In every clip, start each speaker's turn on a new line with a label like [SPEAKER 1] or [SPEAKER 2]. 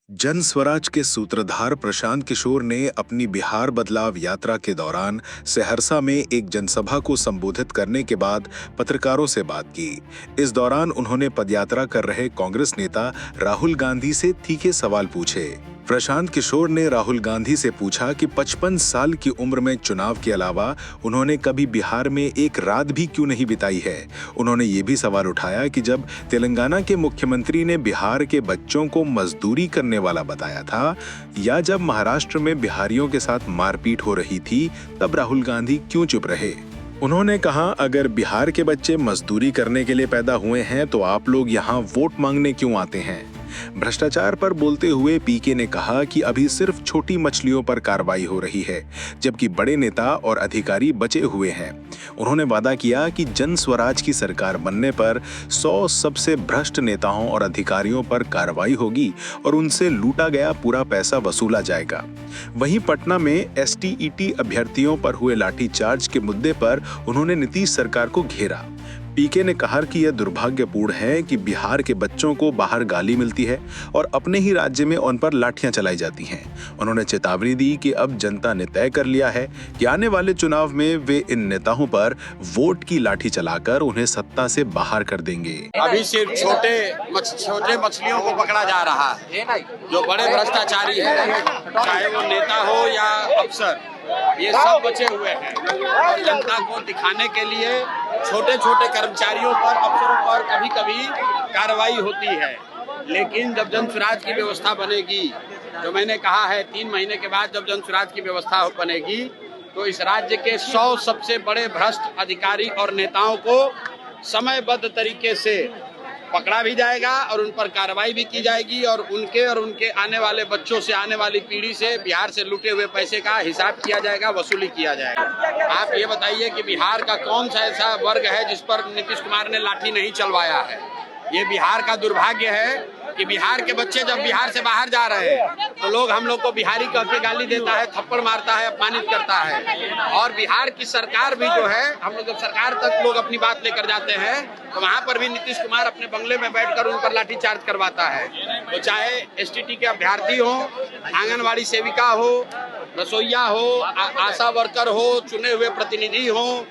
[SPEAKER 1] जन स्वराज के सूत्रधार प्रशांत किशोर ने अपनी बिहार बदलाव यात्रा के दौरान सहरसा में एक जनसभा को संबोधित करने के बाद पत्रकारों से बात की। इस दौरान उन्होंने पदयात्रा कर रहे कांग्रेस नेता राहुल गांधी से तीखे सवाल पूछे। प्रशांत किशोर ने राहुल गांधी से पूछा कि 55 साल की उम्र में चुनाव के अलावा उन्होंने कभी बिहार में एक रात भी क्यों नहीं बिताई है। उन्होंने ये भी सवाल उठाया कि जब तेलंगाना के मुख्यमंत्री ने बिहार के बच्चों को मजदूरी करने वाला बताया था या जब महाराष्ट्र में बिहारियों के साथ मारपीट हो रही थी तब राहुल गांधी क्यों चुप रहे। उन्होंने कहा, अगर बिहार के बच्चे मजदूरी करने के लिए पैदा हुए हैं तो आप लोग यहाँ वोट मांगने क्यों आते हैं। भ्रष्टाचार पर बोलते हुए पीके ने कहा कि अभी सिर्फ छोटी मछलियों पर कार्रवाई हो रही है जबकि बड़े नेता और अधिकारी बचे हुए हैं। उन्होंने वादा किया कि जन स्वराज की सरकार बनने पर 100 सबसे भ्रष्ट नेताओं और अधिकारियों पर कार्रवाई होगी और उनसे लूटा गया पूरा पैसा वसूला जाएगा। वहीं पटना में एसटीईटी अभ्यर्थियों पर हुए लाठीचार्ज के मुद्दे पर उन्होंने नीतीश सरकार को घेरा। पीके ने कहा कि यह दुर्भाग्यपूर्ण है कि बिहार के बच्चों को बाहर गाली मिलती है और अपने ही राज्य में उन पर लाठियां चलाई जाती हैं। उन्होंने चेतावनी दी कि अब जनता ने तय कर लिया है कि आने वाले चुनाव में वे इन नेताओं पर वोट की लाठी चलाकर उन्हें सत्ता से बाहर कर देंगे।
[SPEAKER 2] अभी सिर्फ छोटे मछलियों को पकड़ा जा रहा है, जो बड़े भ्रष्टाचारी हैं, चाहे वो नेता हो या अफसर, ये सब बचे हुए हैं। और जनता को दिखाने के लिए छोटे छोटे कर्मचारियों पर, अफसरों पर कभी कभी कार्रवाई होती है, लेकिन जब जन स्वराज की व्यवस्था बनेगी, जो मैंने कहा है 3 महीने के बाद जब जन स्वराज की व्यवस्था बनेगी तो इस राज्य के 100 सबसे बड़े भ्रष्ट अधिकारी और नेताओं को समयबद्ध तरीके से पकड़ा भी जाएगा और उन पर कार्रवाई भी की जाएगी और उनके आने वाले बच्चों से, आने वाली पीढ़ी से बिहार से लूटे हुए पैसे का हिसाब किया जाएगा, वसूली किया जाएगा। आप ये बताइए कि बिहार का कौन सा ऐसा वर्ग है जिस पर नीतीश कुमार ने लाठी नहीं चलवाया है। ये बिहार का दुर्भाग्य है कि बिहार के बच्चे जब बिहार से बाहर जा रहे हैं तो लोग हम लोग को बिहारी कह के गाली देता है, थप्पड़ मारता है, अपमानित करता है। और बिहार की सरकार भी जो है, हम लोग जब सरकार तक लोग अपनी बात लेकर जाते हैं तो वहाँ पर भी नीतीश कुमार अपने बंगले में बैठकर उन पर लाठीचार्ज करवाता है। तो चाहे एसटीटी के अभ्यर्थी हो, आंगनवाड़ी सेविका हो, रसोईया हो, आशा वर्कर हो, चुने हुए प्रतिनिधि हो,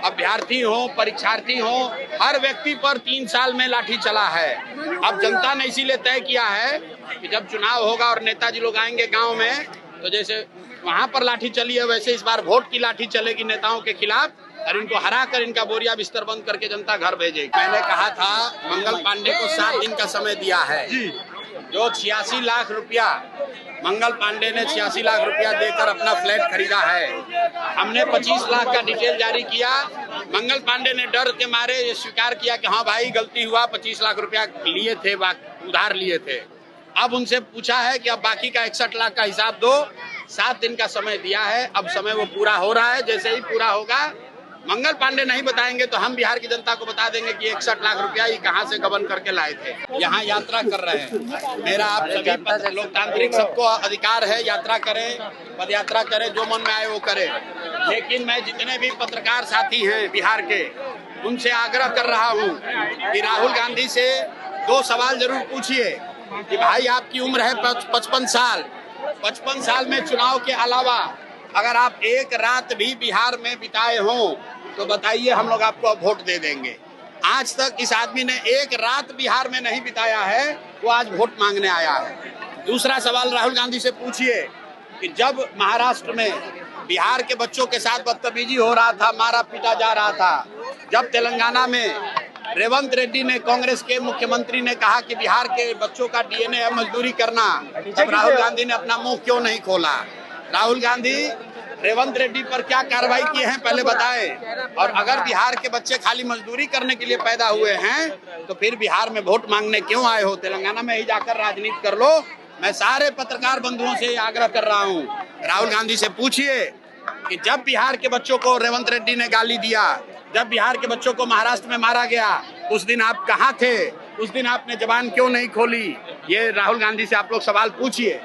[SPEAKER 2] अभ्यर्थी हो, परीक्षार्थी हो, हर व्यक्ति पर 3 साल में लाठी चला है। अब जनता ने इसीलिए तय किया है कि जब चुनाव होगा और नेताजी लोग आएंगे गांव में, तो जैसे वहां पर लाठी चली है वैसे इस बार वोट की लाठी चलेगी नेताओं के खिलाफ और इनको हरा कर इनका बोरिया बिस्तर बंद करके जनता घर भेजेगी। मैंने कहा था मंगल पांडे को 7 दिन का समय दिया है, जो 86 लाख रुपया मंगल पांडे ने 86 लाख रुपया देकर अपना फ्लैट खरीदा है। हमने 25 लाख का डिटेल जारी किया। मंगल पांडे ने डर के मारे ये स्वीकार किया कि हाँ भाई गलती हुआ, 25 लाख रुपया लिए थे, उधार लिए थे। अब उनसे पूछा है कि अब बाकी का 61 लाख का हिसाब दो। 7 दिन का समय दिया है, अब समय वो पूरा हो रहा है। जैसे ही पूरा होगा, मंगल पांडे नहीं बताएंगे तो हम बिहार की जनता को बता देंगे कि 61 लाख रुपया ये कहां से गबन करके लाए थे। यहाँ यात्रा कर रहे हैं। मेरा आप सभी लोकतांत्रिक सबको अधिकार है, यात्रा करें, पद यात्रा करें, जो मन में आए वो करें। लेकिन मैं जितने भी पत्रकार साथी हैं बिहार के, उनसे आग्रह कर रहा हूँ कि राहुल गांधी से 2 सवाल जरूर पूछिए कि भाई आपकी उम्र है 55 साल, 55 साल में चुनाव के अलावा अगर आप एक रात भी बिहार में बिताए हों तो बताइए, हम लोग आपको अब वोट दे देंगे। आज तक इस आदमी ने एक रात बिहार में नहीं बिताया है, वो आज वोट मांगने आया है। दूसरा सवाल राहुल गांधी से पूछिए कि जब महाराष्ट्र में बिहार के बच्चों के साथ बदतमीजी हो रहा था, मारा पीटा जा रहा था, जब तेलंगाना में रेवंत रेड्डी ने, कांग्रेस के मुख्यमंत्री ने कहा कि बिहार के बच्चों का डीएनए है मजदूरी करना, तब राहुल गांधी ने अपना मुंह क्यों नहीं खोला। राहुल गांधी रेवंत रेड्डी पर क्या कार्रवाई किए हैं पहले बताएं। और अगर बिहार के बच्चे खाली मजदूरी करने के लिए पैदा हुए हैं तो फिर बिहार में वोट मांगने क्यों आए हो। तेलंगाना में ही जाकर राजनीति कर लो। मैं सारे पत्रकार बंधुओं से आग्रह कर रहा हूं, राहुल गांधी से पूछिए कि जब बिहार के बच्चों को रेवंत रेड्डी ने गाली दिया, जब बिहार के बच्चों को महाराष्ट्र में मारा गया, उस दिन आप कहाँ थे, उस दिन आपने जबान क्यों नहीं खोली। ये राहुल गांधी से आप लोग सवाल पूछिए।